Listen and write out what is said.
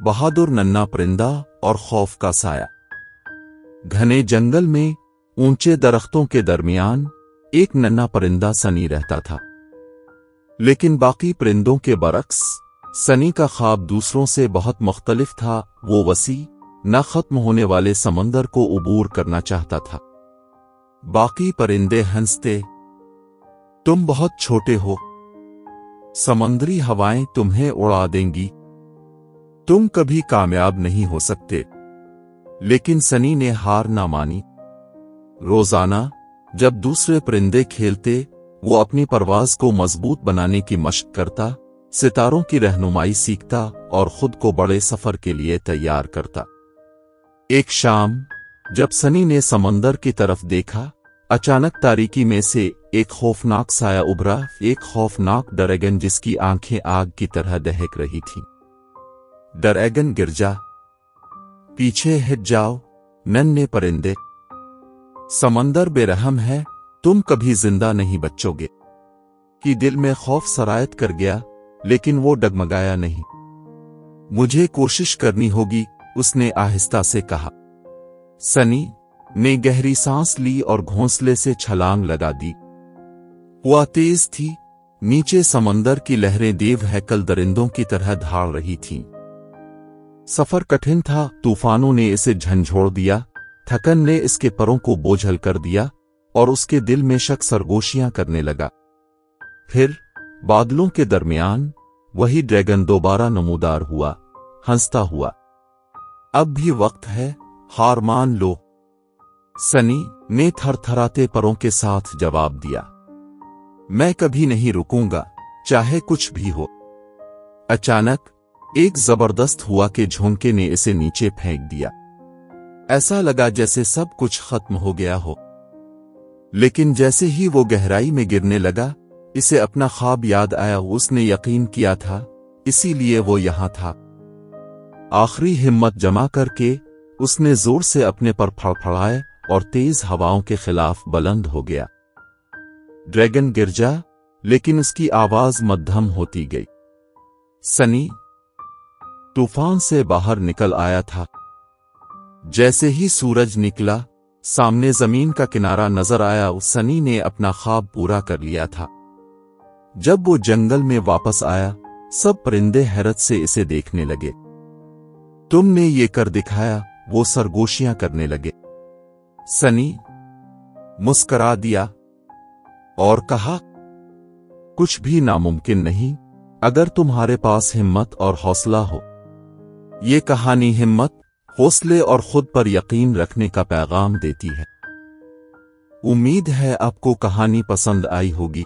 बहादुर नन्हा परिंदा और खौफ का साया। घने जंगल में ऊंचे दरख्तों के दरमियान एक नन्हा परिंदा सनी रहता था। लेकिन बाकी परिंदों के बरक्स सनी का ख्वाब दूसरों से बहुत मुख्तलिफ था। वो वसी न खत्म होने वाले समंदर को उबूर करना चाहता था। बाकी परिंदे हंसते, तुम बहुत छोटे हो, समंदरी हवाएं तुम्हें उड़ा देंगी, तुम कभी कामयाब नहीं हो सकते। लेकिन सनी ने हार ना मानी। रोजाना जब दूसरे परिंदे खेलते, वो अपनी परवाज को मजबूत बनाने की मशक करता, सितारों की रहनुमाई सीखता और खुद को बड़े सफर के लिए तैयार करता। एक शाम जब सनी ने समंदर की तरफ देखा, अचानक तारीकी में से एक खौफनाक साया उभरा, एक खौफनाक ड्रैगन जिसकी आंखें आग की तरह दहक रही थीं। ड्रैगन गिर जा, पीछे हट जाओ नन्हे परिंदे, समंदर बेरहम है, तुम कभी जिंदा नहीं बचोगे। कि दिल में खौफ सरायत कर गया, लेकिन वो डगमगाया नहीं। मुझे कोशिश करनी होगी, उसने आहिस्ता से कहा। सनी ने गहरी सांस ली और घोंसले से छलांग लगा दी। हवा तेज थी, नीचे समंदर की लहरें देव हैकल दरिंदों की तरह धाड़ रही थीं। सफर कठिन था, तूफानों ने इसे झंझोड़ दिया, थकन ने इसके परों को बोझल कर दिया और उसके दिल में शक सरगोशियां करने लगा। फिर बादलों के दरमियान वही ड्रैगन दोबारा नमूदार हुआ, हंसता हुआ। अब भी वक्त है, हार मान लो, सनी ने थरथराते परों के साथ जवाब दिया। मैं कभी नहीं रुकूंगा, चाहे कुछ भी हो। अचानक एक जबरदस्त हवा के झोंके ने इसे नीचे फेंक दिया। ऐसा लगा जैसे सब कुछ खत्म हो गया हो। लेकिन जैसे ही वो गहराई में गिरने लगा, इसे अपना ख्वाब याद आया। उसने यकीन किया था, इसीलिए वो यहां था। आखिरी हिम्मत जमा करके उसने जोर से अपने पर फड़फड़ाए और तेज हवाओं के खिलाफ बुलंद हो गया। ड्रैगन गिर जा, लेकिन उसकी आवाज मध्यम होती गई। सनी तूफान से बाहर निकल आया था। जैसे ही सूरज निकला, सामने जमीन का किनारा नजर आया। सनी ने अपना ख्वाब पूरा कर लिया था। जब वो जंगल में वापस आया, सब परिंदे हैरत से इसे देखने लगे। तुमने ये कर दिखाया, वो सरगोशियां करने लगे। सनी मुस्करा दिया और कहा, कुछ भी नामुमकिन नहीं, अगर तुम्हारे पास हिम्मत और हौसला हो। ये कहानी हिम्मत, हौसले और खुद पर यकीन रखने का पैगाम देती है। उम्मीद है आपको कहानी पसंद आई होगी।